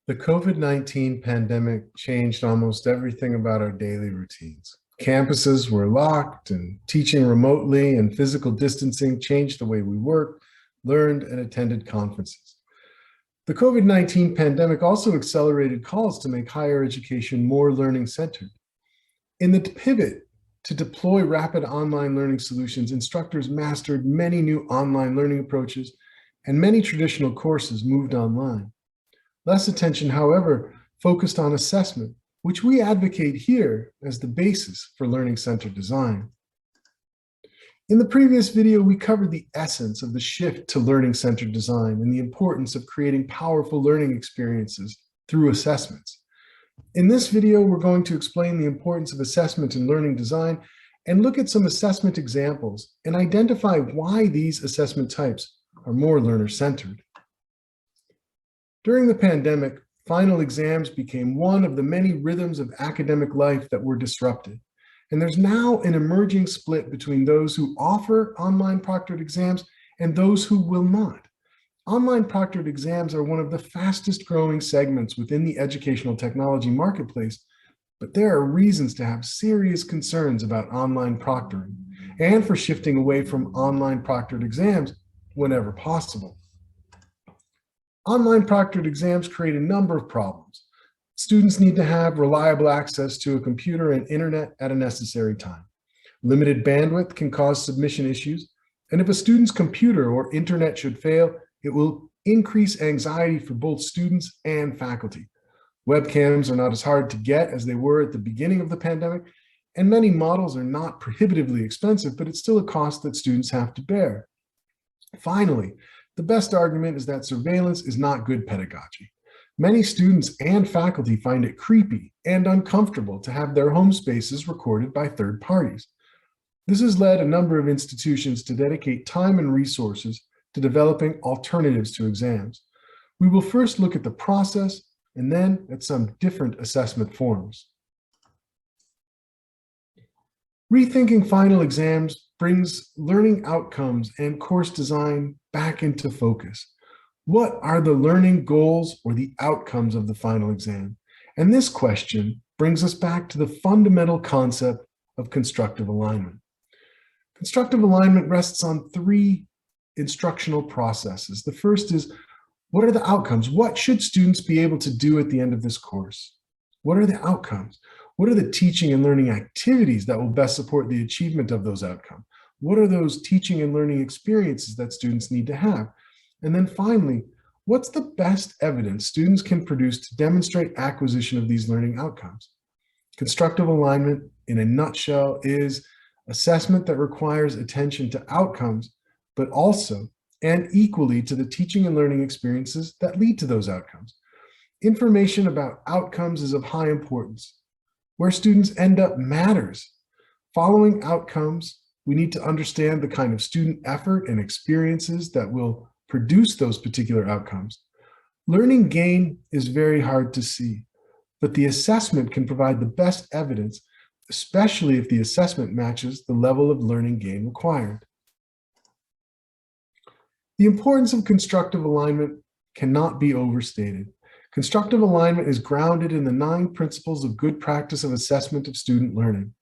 The COVID-19 pandemic changed almost everything about our daily routines. Campuses were locked, and teaching remotely and physical distancing changed the way we worked, learned, and attended conferences. The COVID-19 pandemic also accelerated calls to make higher education more learning-centered. In the pivot to deploy rapid online learning solutions, instructors mastered many new online learning approaches, and many traditional courses moved online. Less attention, however, focused on assessment, which we advocate here as the basis for learning-centered design. In the previous video, we covered the essence of the shift to learning-centered design and the importance of creating powerful learning experiences through assessments. In this video, we're going to explain the importance of assessment in learning design and look at some assessment examples and identify why these assessment types are more learner-centered. During the pandemic, final exams became one of the many rhythms of academic life that were disrupted. And there's now an emerging split between those who offer online proctored exams and those who will not. Online proctored exams are one of the fastest growing segments within the educational technology marketplace, but there are reasons to have serious concerns about online proctoring and for shifting away from online proctored exams whenever possible. Online proctored exams create a number of problems. Students need to have reliable access to a computer and internet at a necessary time. Limited bandwidth can cause submission issues, and if a student's computer or internet should fail, it will increase anxiety for both students and faculty. Webcams are not as hard to get as they were at the beginning of the pandemic, and many models are not prohibitively expensive, but it's still a cost that students have to bear. Finally, the best argument is that surveillance is not good pedagogy. Many students and faculty find it creepy and uncomfortable to have their home spaces recorded by third parties. This has led a number of institutions to dedicate time and resources to developing alternatives to exams. We will first look at the process and then at some different assessment forms. Rethinking final exams brings learning outcomes and course design back into focus. What are the learning goals or the outcomes of the final exam? And this question brings us back to the fundamental concept of constructive alignment. Constructive alignment rests on three instructional processes. The first is, what are the outcomes? What should students be able to do at the end of this course? What are the outcomes? What are the teaching and learning activities that will best support the achievement of those outcomes? What are those teaching and learning experiences that students need to have? And then finally, what's the best evidence students can produce to demonstrate acquisition of these learning outcomes? Constructive alignment, in a nutshell, is assessment that requires attention to outcomes, but also and equally to the teaching and learning experiences that lead to those outcomes. Information about outcomes is of high importance. Where students end up matters. Following outcomes, we need to understand the kind of student effort and experiences that will produce those particular outcomes. Learning gain is very hard to see, but the assessment can provide the best evidence, especially if the assessment matches the level of learning gain required. The importance of constructive alignment cannot be overstated. Constructive alignment is grounded in the 9 principles of good practice of assessment of student learning.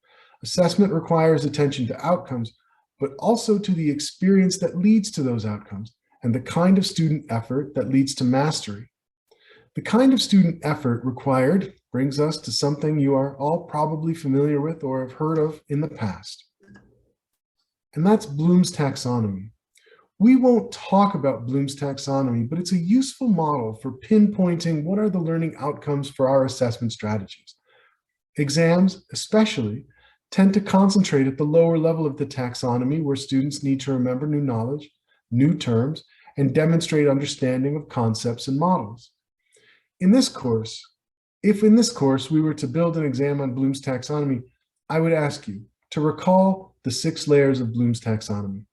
Assessment requires attention to outcomes, but also to the experience that leads to those outcomes and the kind of student effort that leads to mastery. The kind of student effort required brings us to something you are all probably familiar with or have heard of in the past, and that's Bloom's taxonomy. We won't talk about Bloom's taxonomy, but it's a useful model for pinpointing what are the learning outcomes for our assessment strategies. Exams, especially, tend to concentrate at the lower level of the taxonomy, where students need to remember new knowledge, new terms, and demonstrate understanding of concepts and models. In this course, if in this course we were to build an exam on Bloom's taxonomy, I would ask you to recall the 6 layers of Bloom's taxonomy.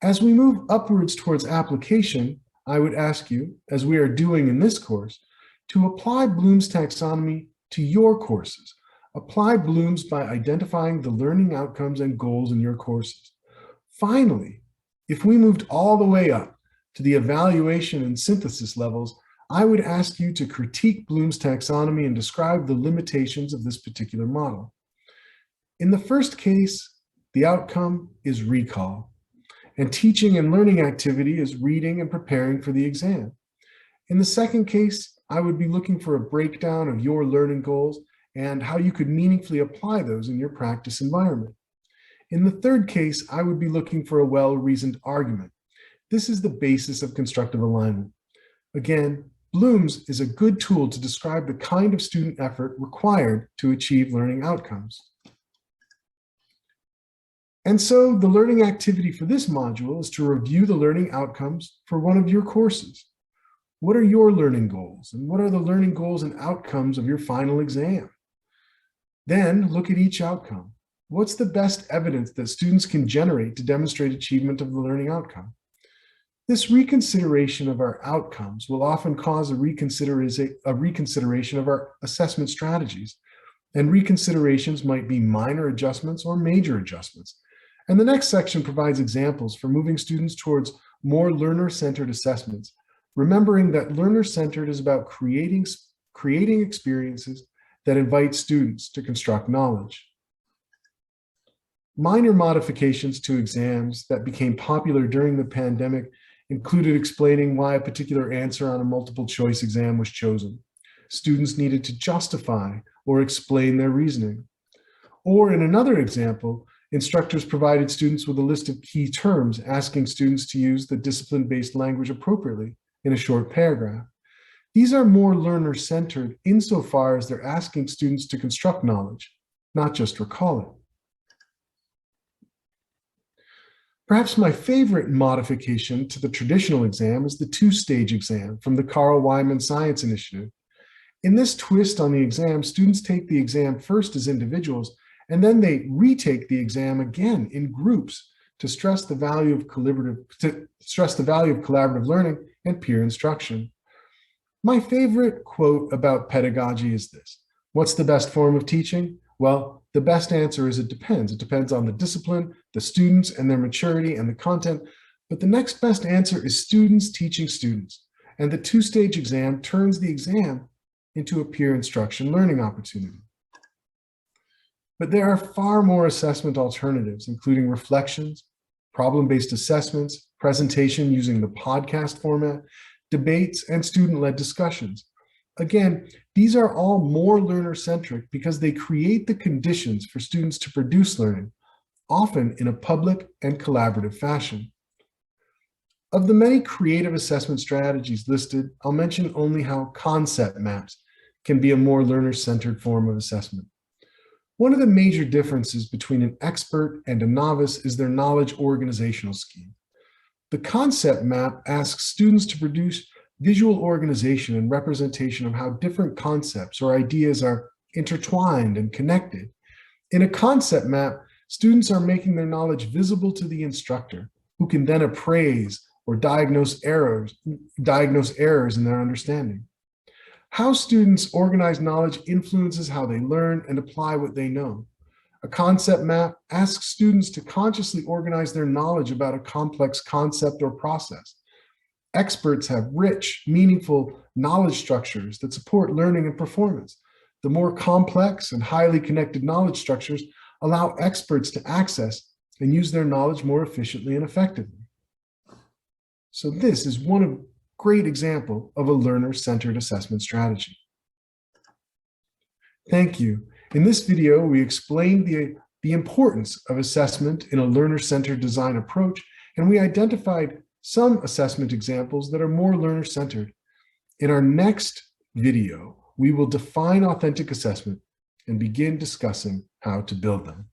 As we move upwards towards application, I would ask you, as we are doing in this course, to apply Bloom's taxonomy to your courses. Apply Bloom's by identifying the learning outcomes and goals in your courses. Finally, if we moved all the way up to the evaluation and synthesis levels, I would ask you to critique Bloom's taxonomy and describe the limitations of this particular model. In the first case, the outcome is recall, and teaching and learning activity is reading and preparing for the exam. In the second case, I would be looking for a breakdown of your learning goals and how you could meaningfully apply those in your practice environment. In the third case, I would be looking for a well-reasoned argument. This is the basis of constructive alignment. Again, Bloom's is a good tool to describe the kind of student effort required to achieve learning outcomes. And so the learning activity for this module is to review the learning outcomes for one of your courses. What are your learning goals? And what are the learning goals and outcomes of your final exam? Then look at each outcome. What's the best evidence that students can generate to demonstrate achievement of the learning outcome? This reconsideration of our outcomes will often cause a reconsideration of our assessment strategies, and reconsiderations might be minor adjustments or major adjustments. And the next section provides examples for moving students towards more learner-centered assessments, remembering that learner-centered is about creating experiences that invite students to construct knowledge. Minor modifications to exams that became popular during the pandemic included explaining why a particular answer on a multiple choice exam was chosen. Students needed to justify or explain their reasoning. Or in another example, instructors provided students with a list of key terms, asking students to use the discipline-based language appropriately in a short paragraph. These are more learner-centered insofar as they're asking students to construct knowledge, not just recall it. Perhaps my favorite modification to the traditional exam is the two-stage exam from the Carl Wyman Science Initiative. In this twist on the exam, students take the exam first as individuals, and then they retake the exam again in groups to stress the value of collaborative learning and peer instruction. My favorite quote about pedagogy is this: what's the best form of teaching? Well, the best answer is it depends. It depends on the discipline, the students and their maturity and the content. But the next best answer is students teaching students. And the two-stage exam turns the exam into a peer instruction learning opportunity. But there are far more assessment alternatives, including reflections, problem-based assessments, presentation using the podcast format, debates, and student-led discussions. Again, these are all more learner-centric because they create the conditions for students to produce learning, often in a public and collaborative fashion. Of the many creative assessment strategies listed, I'll mention only how concept maps can be a more learner-centered form of assessment. One of the major differences between an expert and a novice is their knowledge organizational scheme. The concept map asks students to produce visual organization and representation of how different concepts or ideas are intertwined and connected. In a concept map, students are making their knowledge visible to the instructor, who can then appraise or diagnose errors in their understanding. How students organize knowledge influences how they learn and apply what they know. A concept map asks students to consciously organize their knowledge about a complex concept or process. Experts have rich, meaningful knowledge structures that support learning and performance. The more complex and highly connected knowledge structures allow experts to access and use their knowledge more efficiently and effectively. So this is one great example of a learner-centered assessment strategy. Thank you. In this video, we explained the importance of assessment in a learner-centered design approach, and we identified some assessment examples that are more learner-centered. In our next video, we will define authentic assessment and begin discussing how to build them.